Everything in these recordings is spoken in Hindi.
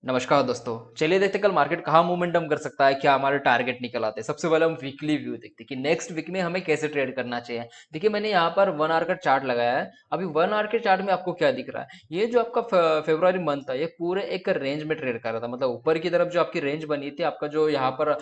नमस्कार दोस्तों। चलिए देखते हैं कल मार्केट कहाँ मोमेंटम कर सकता है, क्या हमारे टारगेट निकल आते हैं। सबसे पहले हम वीकली व्यू देखते हैं कि नेक्स्ट वीक में हमें कैसे ट्रेड करना चाहिए। देखिए मैंने यहाँ पर 1 आवर का चार्ट लगाया है। अभी 1 आवर के चार्ट में आपको क्या दिख रहा है, ये जो आपका फेब्रुआरी मंथ था ये पूरे एक रेंज में ट्रेड कर रहा था। मतलब ऊपर की तरफ जो आपकी रेंज बनी थी, आपका जो यहाँ पर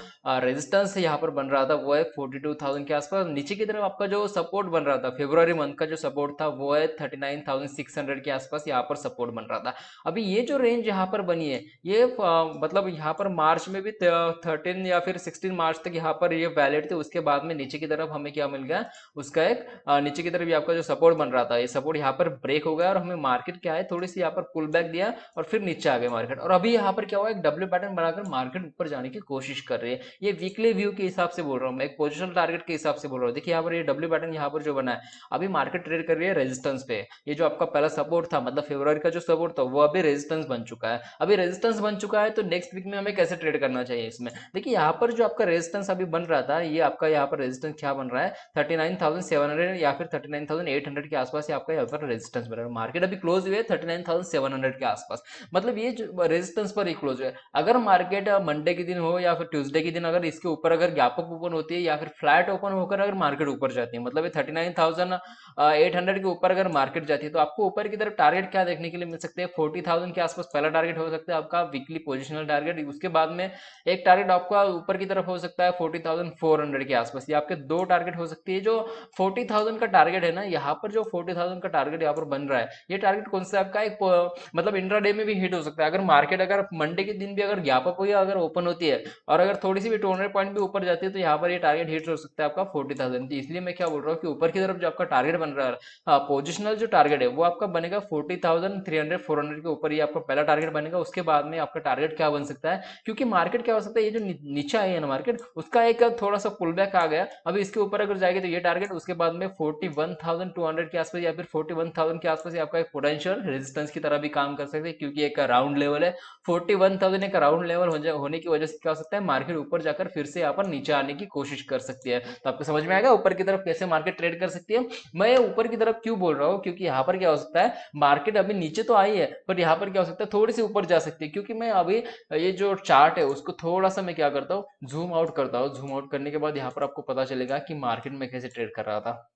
रेजिस्टेंस यहाँ पर बन रहा था वो है 42,000 के आसपास। नीचे की तरफ आपका जो सपोर्ट बन रहा था फेब्रुआरी मंथ का जो सपोर्ट था वो है 39,600 के आसपास यहाँ पर सपोर्ट बन रहा था। अभी ये जो रेंज यहाँ पर बनी है ये मतलब यहाँ पर मार्च में भी 13 या फिर 16 मार्च तक यहाँ पर ये वैलिड थे। उसके बाद में नीचे की तरफ हमें क्या मिल गया, उसका एक नीचे की तरफ ये आपका जो सपोर्ट बन रहा था ये सपोर्ट यहाँ पर ब्रेक हो गया और हमें मार्केट क्या है थोड़ी सी यहाँ पर पुल बैक दिया और फिर नीचे आ गया मार्केट। और अभी यहाँ पर क्या हुआ, एक डब्ल्यू पैटर्न बनाकर मार्केट ऊपर जाने की कोशिश कर रही है। ये वीकली व्यू के हिसाब से बोल रहा हूँ मैं, एक पोजिशनल टारगेट के हिसाब से बोल रहा हूँ। देखिए यहाँ पर ये डब्ल्यू पैटर्न यहाँ पर जो बना है, अभी मार्केट ट्रेड कर रही है रेजिस्टेंस पे। ये जो आपका पहला सपोर्ट था, मतलब फेब्रुआरी का जो सपोर्ट था वो अभी रेजिस्टेंस बन चुका है। अभी रेजिस्टेंस बन चुका है तो नेक्स्ट वीक में हमें कैसे ट्रेड करना चाहिए इसमें। देखिए यहाँ पर जो आपका रेजिस्टेंस अभी बन रहा था, ये आपका यहाँ पर रेजिस्टेंस क्या बन रहा है, 39,700 या फिर 39,800 के आसपास ये आपका यहाँ पर रेजिस्टेंस बन रहा है। मार्केट अभी क्लोज हुई है 39,700 के आसपास। मतलब ये जो रेजिस्टेंस पर ही क्लोज है। अगर मार्केट मंडे के दिन हो या फिर ट्यूसडे के दिन अगर इसके ऊपर अगर गैप अप ओपन होती है या फिर फ्लैट ओपन होकर अगर मार्केट ऊपर जाती है, मतलब ये 39,800 के ऊपर अगर मार्केट जाती है तो आपको ऊपर की तरफ टारगेट क्या देखने के लिए मिल सकते हैं, 40,000 के आसपास पहला टारगेट हो सकता है आपका वीकली पोजिशनल टारगेट। उसके बाद में एक टारगेट आपका ऊपर की तरफ हो सकता है 40,400 के आसपास। ये आपके दो टारगेट हो सकती है। जो 40,000 का टारगेट है ना, यहाँ पर जो 40,000 का टारगेट यहाँ पर बन रहा है, ये टारगेट कौन सा आपका एक मतलब इंट्राडे में भी हिट हो सकता है। अगर मार्केट अगर मंडे के दिन भी अगर गैप अप हुई अगर ओपन होती है और अगर थोड़ी सी भी 200 पॉइंट भी ऊपर जाती है तो यहाँ पर ये टारगेट हिट हो सकता है आपका 40,000। इसलिए मैं क्या बोल रहा हूँ कि ऊपर की तरफ जो आपका टारगेट बन रहा है, हाँ पोजिशनल जो टारगेट है वो आपका बनेगा 40,300 400 के ऊपर। ये आपका पहला टारगेट बनेगा। उसके बाद में आपका टारगेट क्या बन सकता है, क्योंकि मार्केट क्या हो सकता है, ये जो नीचे आई है ना मार्केट, उसका एक थोड़ा सा पुल बैक आ गया। अभी इसके ऊपर अगर जाएगी तो ये टारगेट, उसके बाद में 41,200 के आसपास या फिर 41,000 के आसपास आपका एक पोटेंशियल रेजिस्टेंस की तरह भी काम कर सकते हैं, क्योंकि एक राउंड लेवल है। 41,000 एक राउंड लेवल होने की वजह से क्या हो सकता है, मार्केट ऊपर जाकर फिर से यहाँ पर नीचे आने की कोशिश कर सकती है। तो आपको समझ में आएगा ऊपर की तरफ कैसे मार्केट ट्रेड कर सकती है। मैं ऊपर की तरफ क्यों बोल रहा हूँ, क्योंकि यहाँ पर क्या हो सकता है, मार्केट अभी नीचे तो आई है पर यहाँ पर क्या हो सकता है थोड़ी सी ऊपर जा सकती है। क्योंकि मैं अभी ये जो चार्ट है उसको थोड़ा सा मैं क्या करता हूँ, जूम आउट करता हूँ। जूम आउट करने के बाद यहाँ पर आपको पता चलेगा कि मार्केट में कैसे ट्रेड कर रहा था।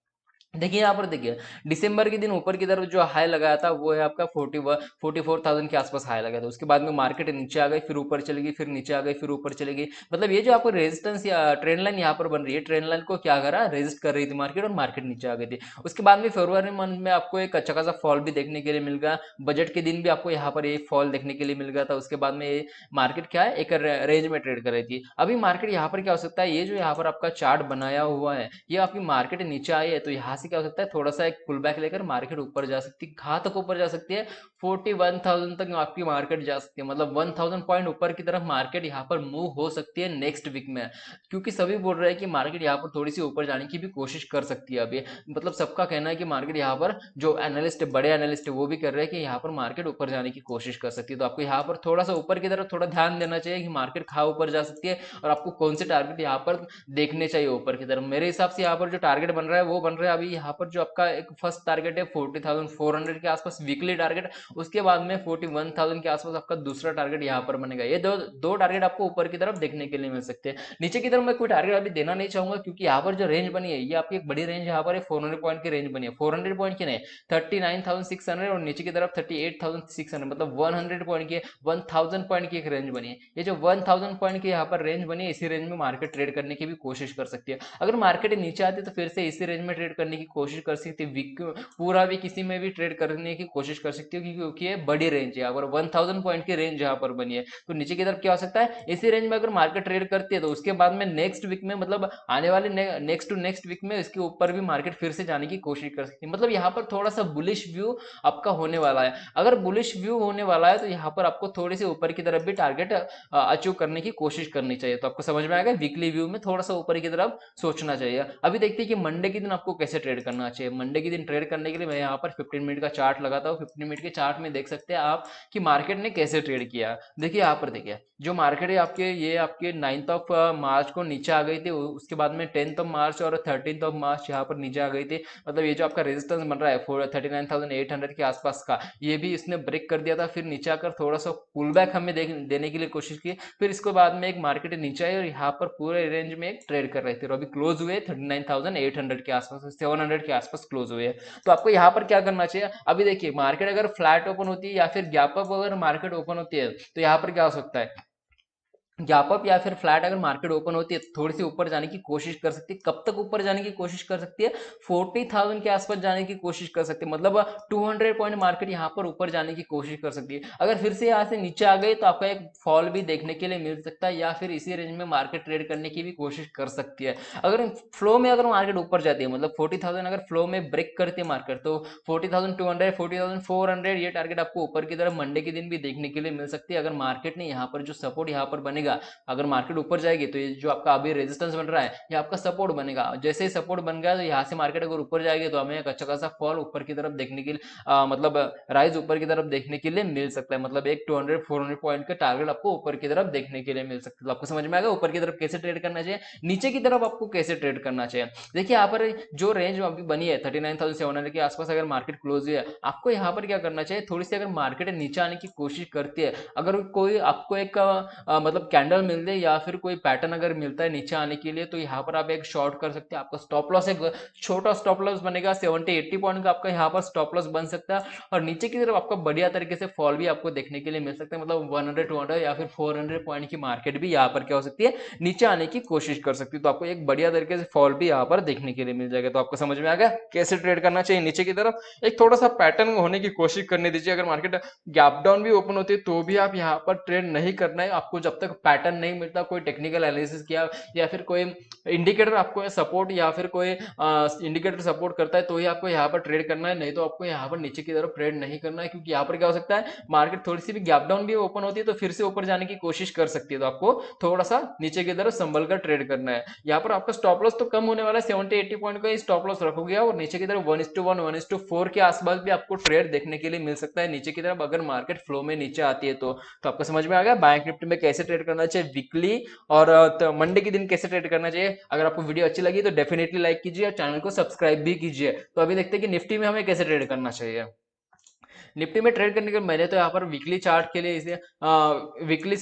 देखिए यहाँ पर देखिए, दिसंबर के दिन ऊपर की तरफ जो हाई लगाया था वो है आपका 44,000 के आसपास हाई लगाया था। उसके बाद में मार्केट नीचे आ गई, फिर ऊपर चली गई, फिर नीचे आ गई, फिर ऊपर चली गई। मतलब ये जो आपको रेजिस्टेंस या ट्रेंड लाइन यहाँ पर बन रही है, ट्रेंड लाइन को क्या करा, रेजिस्ट कर रही थी मार्केट और मार्केट नीचे आ गई थी। उसके बाद में फरवरी मंथ में आपको एक अच्छा खासा फॉल भी देखने के लिए मिल गया। बजट के दिन भी आपको यहाँ पर एक फॉल देखने के लिए मिल गया था। उसके बाद में मार्केट क्या है, एक रेंज में ट्रेड कर रही थी। अभी मार्केट यहाँ पर क्या हो सकता है, ये जो यहाँ पर आपका चार्ट बनाया हुआ है, ये आपकी मार्केट नीचे आई है तो यहाँ से क्या हो सकता है, थोड़ा सा एक पुल बैक लेकर मार्केट ऊपर जा सकती है। कहाँ तक ऊपर जा सकती है, 41,000 तक आपकी मार्केट जा सकती है। मतलब 1,000 पॉइंट ऊपर की तरफ मार्केट यहाँ पर मूव हो सकती है नेक्स्ट वीक में। क्योंकि सभी बोल रहे हैं कि मार्केट यहाँ पर थोड़ी सी ऊपर जाने की भी कोशिश कर सकती है अभी। मतलब सबका कहना है कि मार्केट यहाँ पर जो एनालिस्ट है, बड़े एनालिस्ट है, वो भी कर रहे हैं कि यहाँ पर मार्केट ऊपर जाने की कोशिश कर सकती है। तो आपको यहाँ पर थोड़ा सा ऊपर की तरफ थोड़ा ध्यान देना चाहिए कि मार्केट कहाँ ऊपर जा सकती है और आपको कौन से टारगेट यहाँ पर देखने चाहिए ऊपर की तरफ। मेरे हिसाब से यहाँ पर जो टारगेट बन रहा है वो बन रहा है अभी यहाँ पर जो आपका एक फर्स्ट टारगेट है 40,400 के आसपास वीकली टारगेट। उसके बाद में 41,000 के आसपास आपका दूसरा टारगेट यहाँ पर बनेगा। ये दो दो टारगेट आपको ऊपर की तरफ देखने के लिए मिल सकते हैं। नीचे की तरफ मैं कोई टारगेट अभी देना नहीं चाहूंगा, क्योंकि यहाँ पर जो रेंज बनी है ये आपकी एक बड़ी रेंज यहाँ पर 400 पॉइंट की रेंज बनी है। 400 पॉइंट की नहीं, 39,600 और नीचे की तरफ 38,600, मतलब 100 पॉइंट की, 1,000 पॉइंट की एक रेंज बनी है। ये जो 1,000 पॉइंट की यहाँ पर रेंज बनी है, इसी रेंज में मार्केट ट्रेड करने की भी कोशिश कर सकती है। अगर मार्केट नीचे आती है तो फिर से इसी रेंज में ट्रेड करने की कोशिश कर सकती है। वीक पूरा भी किसी में भी ट्रेड करने की कोशिश कर सकती है, क्योंकि ये बड़ी रेंज है। अगर 1,000 पॉइंट की रेंज यहाँ पर बनी है तो नीचे की तरफ क्या हो सकता है, इसी रेंज में अगर मार्केट ट्रेड करती है तो उसके बाद में नेक्स्ट वीक में, मतलब आने वाले नेक्स्ट टू नेक्स्ट वीक में इसके ऊपर भी मार्केट फिर से जाने की कोशिश कर सकती है। मतलब यहाँ पर थोड़ा सा बुलिश व्यू आपका होने वाला है। अगर बुलिश व्यू होने वाला है तो यहाँ पर आपको थोड़ी सी ऊपर की तरफ भी टारगेट अचीव करने की कोशिश करनी चाहिए। तो आपको समझ में आएगा वीकली व्यू में थोड़ा सा ऊपर की तरफ सोचना चाहिए। अभी देखते हैं कि मंडे के दिन आपको कैसे ट्रेड करना चाहिए। मंडे के दिन ट्रेड करने के लिए मैं यहाँ पर 15 मिनट का चार्ट लगाता हूँ। 15 मिनट के चार्ट में देख सकते हैं आप कि मार्केट ने कैसे ट्रेड किया। देखिए यहाँ पर देखिए, जो मार्केट है आपके, ये आपके 9 मार्च को नीचे आ गई थी, उसके बाद में 10 मार्च और 13 मार्च यहाँ पर नीचे आ गई थी। मतलब ये जो आपका रेजिस्टेंस बन रहा है 39,800 के आसपास का, ये भी इसने ब्रेक कर दिया था, फिर नीचे आकर थोड़ा सा पुल बैक हमें देने के लिए कोशिश की, फिर इसके बाद में एक मार्केट नीचे आई और यहाँ पर पूरे रेंज में एक ट्रेड कर रहे थे और अभी क्लोज हुए 39,800 के आसपास, 700 के आसपास क्लोज हुए। तो आपको यहाँ पर क्या करना चाहिए, अभी देखिए मार्केट अगर फ्लैट ओपन होती है या फिर गैप अप अगर मार्केट ओपन होती है तो यहाँ पर क्या हो सकता है, गैप अप या फिर फ्लैट अगर मार्केट ओपन होती है थोड़ी सी ऊपर जाने की कोशिश कर सकती है। कब तक ऊपर जाने की कोशिश कर सकती है, 40,000 के आसपास जाने की कोशिश कर सकती है, मतलब 200 पॉइंट मार्केट यहाँ पर ऊपर जाने की कोशिश कर सकती है। अगर फिर से यहाँ से नीचे आ गई तो आपका एक फॉल भी देखने के लिए मिल सकता है, या फिर इसी रेंज में मार्केट ट्रेड करने की भी कोशिश कर सकती है। अगर फ्लो में अगर मार्केट ऊपर जाती है, मतलब 40,000 अगर फ्लो में ब्रेक करती है मार्केट, तो 40,200 40,400 ये टारगेट आपको ऊपर की तरफ मंडे के दिन भी देखने के लिए मिल सकती है। अगर मार्केट ने यहाँ पर जो सपोर्ट यहाँ पर बनेगा, अगर मार्केट ऊपर जाएगी तो ये जो आपका अभी रेजिस्टेंस बन रहा है ये आपका सपोर्ट बनेगा। जैसे ही सपोर्ट बन गया तो यहाँ से मार्केट अगर ऊपर जाएगी तो हमें एक अच्छा खासा फॉल ऊपर की तरफ देखने के लिए मतलब राइज ऊपर की तरफ देखने के लिए मिल सकता है। मतलब एक 200-400 पॉइंट का टारगेट आपको ऊपर की तरफ देखने के लिए मिल सकता है। तो आपको समझ में आएगा ऊपर की तरफ कैसे ट्रेड करना चाहिए, नीचे की तरफ आपको कैसे ट्रेड करना चाहिए। देखिए यहाँ पर जो रेंज अभी बनी है 39,700 के आसपास अगर मार्केट क्लोज हुई है, आपको यहाँ पर क्या करना चाहिए, थोड़ी सी अगर मार्केट नीचे आने की कोशिश करती है, अगर कोई आपको एक मतलब कैंडल मिल जाए या फिर कोई पैटर्न अगर मिलता है नीचे आने के लिए, तो यहाँ पर आप एक शॉर्ट कर सकते हैं। आपका स्टॉप लॉस एक छोटा स्टॉप लॉस बनेगा 70-80 पॉइंट का, आपका यहाँ पर स्टॉप लॉस बन सकता है और नीचे की तरफ आपका बढ़िया तरीके से फॉल भी आपको देखने के लिए मिल सकता है। मतलब 100-200 या फिर 400 पॉइंट की मार्केट भी यहाँ पर क्या हो सकती है, नीचे आने की कोशिश कर सकती है। तो आपको एक बढ़िया तरीके से फॉल भी यहाँ पर देखने के लिए मिल जाएगा। तो आपको समझ में आ गया कैसे ट्रेड करना चाहिए नीचे की तरफ। एक थोड़ा सा पैटर्न होने की कोशिश करने दीजिए। अगर मार्केट गैप डाउन भी ओपन होती है तो भी आप यहाँ पर ट्रेड नहीं करना है आपको, जब तक पैटर्न नहीं मिलता, कोई टेक्निकल एनालिसिस किया या फिर कोई इंडिकेटर आपको सपोर्ट या फिर कोई इंडिकेटर सपोर्ट करता है तो ही आपको यहाँ पर ट्रेड करना है, नहीं तो आपको यहाँ पर नीचे की तरफ ट्रेड नहीं करना है। क्योंकि यहाँ पर क्या हो सकता है, मार्केट थोड़ी सी भी गैप डाउन भी ओपन होती है तो फिर से ऊपर जाने की कोशिश कर सकती है। तो आपको थोड़ा सा नीचे की तरफ संभल कर ट्रेड करना है। यहाँ पर आपका स्टॉप लॉस तो कम होने वाला है, 70-80 पॉइंट का स्टॉप लॉस रखोगे और नीचे की तरफ 1:1 1:4 के आसपास भी आपको ट्रेड देखने के लिए मिल सकता है नीचे की तरफ, अगर मार्केट फ्लो में नीचे आती है तो आपको समझ में आ गया बैंक निफ्टी में कैसे ट्रेड करना चाहिए वीकली और मंडे के दिन कैसे ट्रेड करना चाहिए। अगर आपको वीडियो अच्छी लगी तो डेफिनेटली लाइक कीजिए और चैनल को सब्सक्राइब भी कीजिए। तो अभी देखते हैं कि निफ्टी में हमें कैसे ट्रेड करना चाहिए। निफ्टी में ट्रेड करने के लिए मैंने तो यहाँ पर वीकली चार्ट के लिए इसे वीकली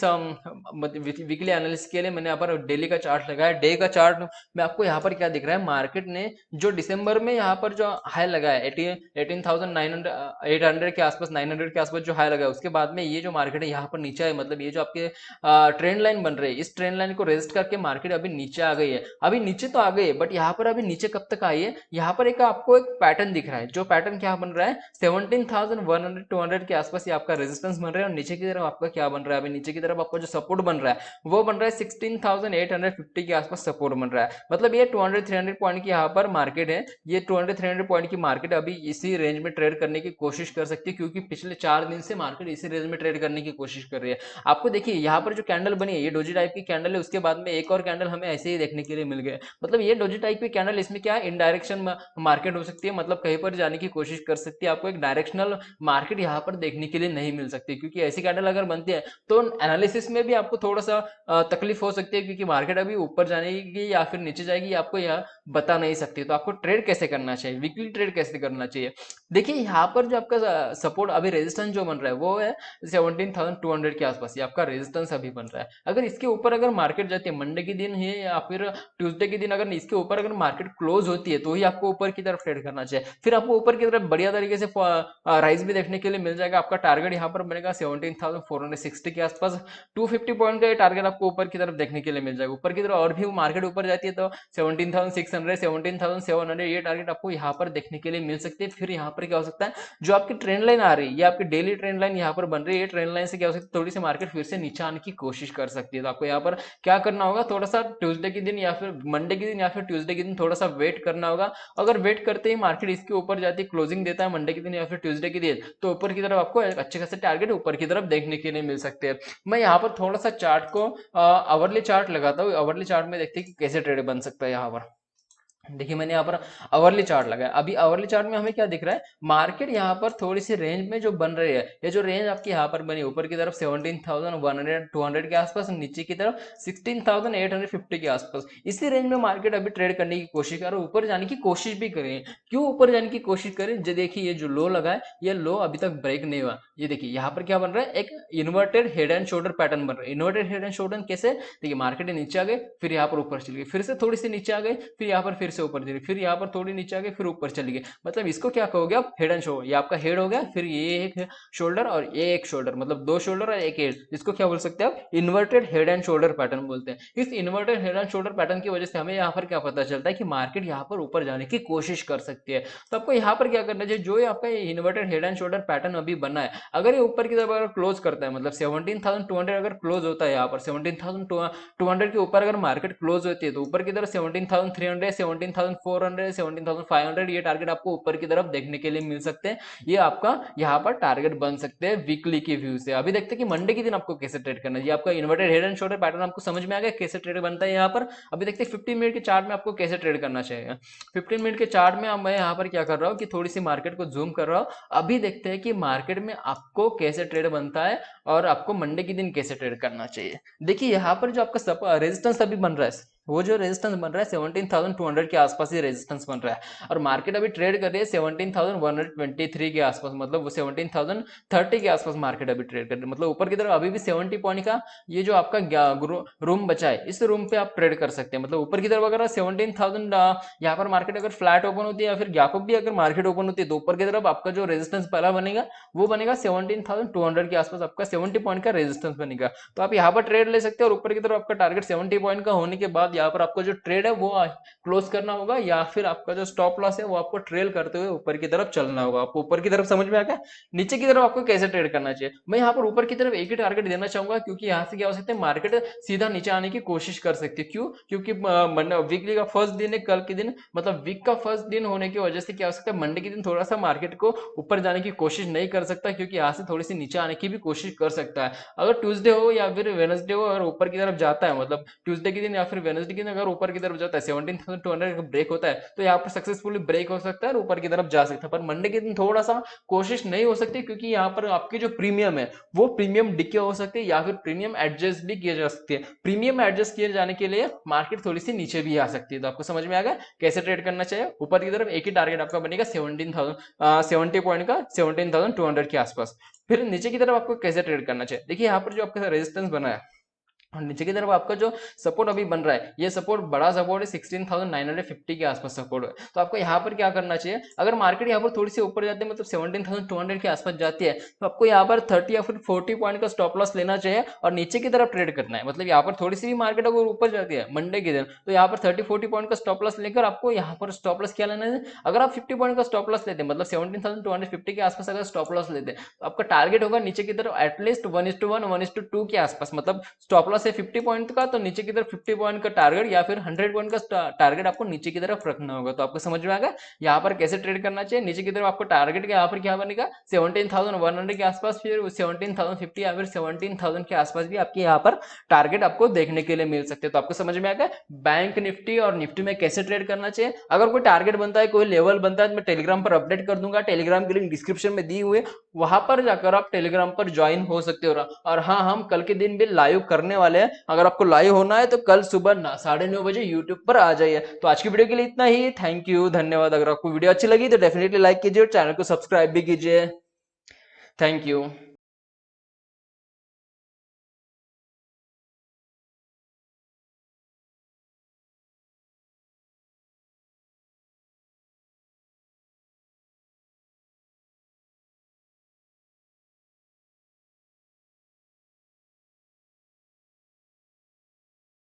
वीकली एनालिसिस के लिए मैंने यहाँ पर डेली का चार्ट लगाया। डे का चार्ट में आपको यहाँ पर क्या दिख रहा है, मार्केट ने जो दिसंबर में यहाँ पर जो हाई लगाया 18,800 के आसपास, 900 के आसपास जो हाई लगाया, उसके बाद में ये जो मार्केट है यहाँ पर नीचे है, मतलब ये जो आपके ट्रेंड लाइन बन रही है, इस ट्रेंड लाइन को रेजिस्ट करके मार्केट अभी नीचे आ गई है। अभी नीचे तो आ गई है बट यहाँ पर अभी नीचे कब तक आई है, यहाँ पर एक आपको एक पैटर्न दिख रहा है। जो पैटर्न क्या बन रहा है, 17,100-200 के आसपास ये आपका रेजिस्टेंस बन रहा है और नीचे की तरफ आपका क्या बन रहा है, अभी नीचे की तरफ आपका जो सपोर्ट बन रहा है वो बन रहा है 16,850 के आसपास सपोर्ट बन रहा है। मतलब ये 200-300 पॉइंट की यहाँ पर मार्केट है, ये 200-300 पॉइंट की मार्केट अभी इसी रेंज में ट्रेड करने की कोशिश कर सकती है, क्योंकि पिछले 4 दिन से मार्केट इसी रेंज में ट्रेड करने की कोशिश कर रही है। आपको देखिए यहाँ पर जो कैंडल बनी है ये डोजी टाइप की कैंडल है, उसके बाद में एक और कैंडल हमें ऐसे ही देखने के लिए मिल गए। मतलब ये डोजी टाइप की कैंडल, इसमें क्या है, इनडायरेक्शन मार्केट हो सकती है, मतलब कहीं पर जाने की कोशिश कर सकती है। आपको एक डायरेक्शनल मार्केट यहाँ पर देखने के लिए नहीं मिल सकती, क्योंकि ऐसी कैंडल अगर बनती है तो एनालिसिस में भी आपको थोड़ा सा तकलीफ हो सकती है, क्योंकि मार्केट अभी ऊपर जाएगी या फिर नीचे जाएगी आपको यहाँ बता नहीं सकती। तो आपको ट्रेड कैसे करना चाहिए, वीकली ट्रेड कैसे करना चाहिए, देखिए यहाँ पर जो आपका सपोर्ट अभी रेजिस्टेंस जो बन रहा है वो है 17,200 के आसपास, ये आपका रेजिस्टेंस अभी बन रहा है। अगर इसके ऊपर अगर मार्केट जाती है मंडे के दिन है या फिर ट्यूसडे के दिन, अगर इसके ऊपर अगर मार्केट क्लोज होती है तो ही आपको ऊपर की तरफ ट्रेड करना चाहिए। फिर आपको ऊपर की तरफ बढ़िया तरीके से राइज भी देखने के लिए मिल जाएगा। आपका टारगेट यहाँ पर बनेगा 17,460 के आसपास, 250 पॉइंट का ये टारगेट आपको ऊपर की तरफ देखने के लिए मिल जाएगा। ऊपर की तरफ और भी मार्केट ऊपर जाती है तो 17,600 17,700 ये टारगेट आपको यहाँ पर देखने के लिए मिल सकती है। फिर यहाँ पर क्या हो सकता है, जो आपकी ट्रेंड लाइन आ रही है, ये आपकी डेली ट्रेंड लाइन यहाँ पर बन रही है, ये ट्रेंड लाइन से क्या हो सकता है, थोड़ी सी मार्केट फिर से नीचे आने की कोशिश कर सकती है। तो आपको यहाँ पर क्या करना होगा, थोड़ा सा ट्यूसडे के दिन या फिर मंडे के दिन या फिर ट्यूसडे के दिन थोड़ा सा वेट करना होगा। अगर वेट करते ही मार्केट इसके ऊपर जाती है, क्लोजिंग देता है मंडे के दिन या फिर ट्यूसडे के दिन, तो ऊपर की तरफ आपको एक अच्छे खासे टारगेट ऊपर की तरफ देखने के लिए मिल सकते हैं। मैं यहाँ पर थोड़ा सा चार्ट को आवरली चार्ट लगाता हूँ, आवरली चार्ट में देखते हैं कि कैसे ट्रेड बन सकता है यहाँ पर। देखिए मैंने यहाँ पर आवरली चार्ट लगाया। अभी आवरली चार्ट में हमें क्या दिख रहा है, मार्केट यहाँ पर थोड़ी सी रेंज में जो बन रही है, ये जो रेंज आपकी यहाँ पर बनी ऊपर की तरफ 17,100 200 के आसपास, नीचे की तरफ 16,850 के आसपास, इसी रेंज में मार्केट अभी ट्रेड करने की कोशिश कर रहा है, ऊपर जाने की कोशिश भी करें। क्यों ऊपर जाने की कोशिश करें, जो देखिए ये जो लो लगा है, ये लो अभी तक ब्रेक नहीं हुआ। ये देखिए यहाँ पर क्या बन रहा है, एक inverted head and shoulder pattern बन रहा है। इन्वर्टेड हेड एंड शोल्डर कैसे, देखिए मार्केट नीचे आ गए, फिर यहाँ पर ऊपर चली गई, फिर से थोड़ी सी नीचे आ गई, फिर यहाँ पर फिर से ऊपर चली, फिर यहाँ पर थोड़ी नीचे आ गई, फिर ऊपर चली गई। मतलब इसको क्या कहोगे आप, हेड एंड शोल्डर। ये आपका हेड हो गया, फिर ये एक शोल्डर और ये एक शोल्डर, मतलब दो शोल्डर और एक हेड। इसको क्या बोल सकते हैं आप, inverted head and shoulder pattern बोलते हैं। इस inverted head and shoulder pattern की वजह से हमें यहाँ पर क्या पता चलता है कि मार्केट यहाँ पर ऊपर जाने की कोशिश कर सकती है। तो आपको यहाँ पर क्या करना चाहिए, जो आपका inverted head and shoulder pattern अभी बना है, अगर ये ऊपर की तरफ अगर क्लोज करता है, मतलब 17,200 अगर क्लोज होता है, यहाँ पर 17,200 के ऊपर अगर मार्केट क्लोज होती है, तो ऊपर की तरफ 17,300 17,400 17,500 ये टारगेट आपको ऊपर की तरफ देखने के लिए मिल सकते हैं। ये आपका यहाँ पर टारगेट बन सकते हैं वीकली की व्यू से। अभी देखते हैं कि मंडे के दिन आपको कैसे ट्रेड करना है। ये आपका inverted head and shoulder pattern आपको समझ में आ गया कैसे ट्रेड बनता है यहाँ पर। अभी देखते हैं 15 मिनट के चार्ट में आपको कैसे ट्रेड करना चाहिए। 15 मिनट के चार्ट में मैं यहाँ पर क्या कर रहा हूँ कि थोड़ी सी मार्केट को जूम कर रहा हूँ। अभी देखते हैं कि मार्केट में आपको कैसे ट्रेड बनता है और आपको मंडे के दिन कैसे ट्रेड करना चाहिए। देखिए यहाँ पर जो आपका रेजिस्टेंस अभी बन रहा है, वो जो रेजिस्टेंस बन रहा है 17,200 के आसपास ही रेजिस्टेंस बन रहा है, और मार्केट अभी ट्रेड कर रही है 17,123 के आसपास, मतलब वो 17,030 के आसपास मार्केट अभी ट्रेड कर रही है। मतलब ऊपर की तरफ अभी भी 70 पॉइंट का ये जो आपका रूम बचा है, इस रूम पे आप ट्रेड कर सकते हैं। मतलब ऊपर की तरफ अगर 17,000 यहाँ पर मार्केट अगर फ्लैट ओपन होती है या फिर गैप अप भी अगर मार्केट ओपन होती है, तो ऊपर की तरफ आपका जो रेजिस्टेंस पहला बनेगा वो बनेगा 17,200 के आसपास, आपका 70 पॉइंट का रेजिस्टेंस बनेगा। तो आप यहाँ पर ट्रेड ले सकते हैं, और ऊपर की तरफ आपका टारगेट 70 पॉइंट का होने के बाद यहाँ पर आपको जो ट्रेड है वो क्लोज करना होगा, या फिर आपका जो स्टॉप लॉस है वो आपको ट्रेल करते हुए ऊपर की तरफ चलना होगा। आपको ऊपर की तरफ समझ में आ गया, नीचे की तरफ आपको कैसे ट्रेड करना चाहिए। मैं यहाँ पर ऊपर की तरफ एक ही टारगेट देना चाहूंगा, क्योंकि यहाँ से क्या हो सकता है, मार्केट सीधा नीचे आने की कोशिश कर सकती है। क्यों, क्योंकि वीकली का फर्स्ट दिन है कल के दिन, मतलब वीक का फर्स्ट दिन होने की वजह से क्या हो सकता है, मंडे के दिन थोड़ा सा मार्केट को ऊपर जाने की कोशिश नहीं कर सकता, क्योंकि यहाँ से थोड़ी सी नीचे आने की भी कोशिश कर सकता है। अगर ट्यूसडे हो या फिर वेनसडे हो, अगर ऊपर की तरफ जाता है, मतलब ट्यूसडे के दिन या फिर वेनसडे के दिन अगर ऊपर की तरफ जाता है 17,200 ब्रेक होता है, तो यहाँ पर सक्सेसफुली ब्रेक हो सकता है और ऊपर की तरफ जा सकता है। पर मंडे के दिन थोड़ा सा कोशिश नहीं हो सकती, क्योंकि यहाँ पर आपकी जो प्रीमियम है वो प्रीमियम डिके हो सकती है, या फिर प्रीमियम एडजस्ट भी किया जा सकती है। प्रीमियम एडजस्ट किए जाने के लिए मार्केट थोड़ी सी नीचे भी आ सकती है। तो आपको समझ में आ गया कैसे ट्रेड करना चाहिए। ऊपर की तरफ एक ही टारगेट आपका बनेगा 70 पॉइंट का 17,200 के आसपास। फिर नीचे की तरफ आपको कैसे ट्रेड करना चाहिए, देखिए यहाँ पर जो आपका रेजिस्टेंस बना है, और नीचे की तरफ आपका जो सपोर्ट अभी बन रहा है, ये सपोर्ट बड़ा सपोर्ट है 16,950 के आसपास सपोर्ट है। तो आपको यहाँ पर क्या करना चाहिए, अगर मार्केट यहाँ पर थोड़ी सी ऊपर जाती है, मतलब 17,200 के आसपास जाती है, तो आपको यहाँ पर 30 या फिर 40 पॉइंट का स्टॉप लॉस लेना चाहिए और नीचे की तरफ ट्रेड करना है। मतलब यहाँ पर थोड़ी सी भी मार्केट अगर ऊपर जाती है मंडे के दिन, तो यहाँ पर 30-40 पॉइंट का स्टॉप लॉस लेकर आपको यहाँ पर स्टॉप लॉस क्या लेना है, अगर आप 50 पॉइंट का स्टॉप लॉस लेते हैं, मतलब 17,250 के आसपास अगर स्टॉप लॉस लेते हैं, तो आपका टारगेट होगा नीचे की तरफ एटलीस्ट 1:1 1:2 के आसपास। मतलब स्टॉप लॉस है 50 पॉइंट का, तो नीचे की तरफ 50 पॉइंट का टारगेट या फिर 100 पॉइंट का टारगेट आपको नीचे की तरफ रखना होगा। तो आपको समझ में आ गया यहाँ पर कैसे ट्रेड करना चाहिए। नीचे की तरफ आपको टारगेट यहाँ पर क्या बनेगा 17,100 के आसपास, फिर 17,050 या फिर 17,000 के आसपास भी आपके यहाँ पर टारगेट आपको देखने के लिए मिल सकते हैं। तो आपको समझ में आ गया बैंक निफ्टी और निफ्टी में कैसे ट्रेड करना चाहिए। अगर कोई टारगेट बनता है, कोई लेवल बनता है, तो मैं टेलीग्राम पर अपडेट कर दूंगा। टेलीग्राम की लिंक डिस्क्रिप्शन में दी हुई है, वहां पर जाकर आप टेलीग्राम पर ज्वाइन हो सकते हो। और हाँ, हम कल के दिन भी लाइव करने वाले हैं। अगर आपको लाइव होना है तो कल सुबह 9:30 बजे यूट्यूब पर आ जाइए। तो आज की वीडियो के लिए इतना ही। थैंक यू, धन्यवाद। अगर आपको वीडियो अच्छी लगी तो डेफिनेटली लाइक कीजिए और चैनल को सब्सक्राइब भी कीजिए। Thank you.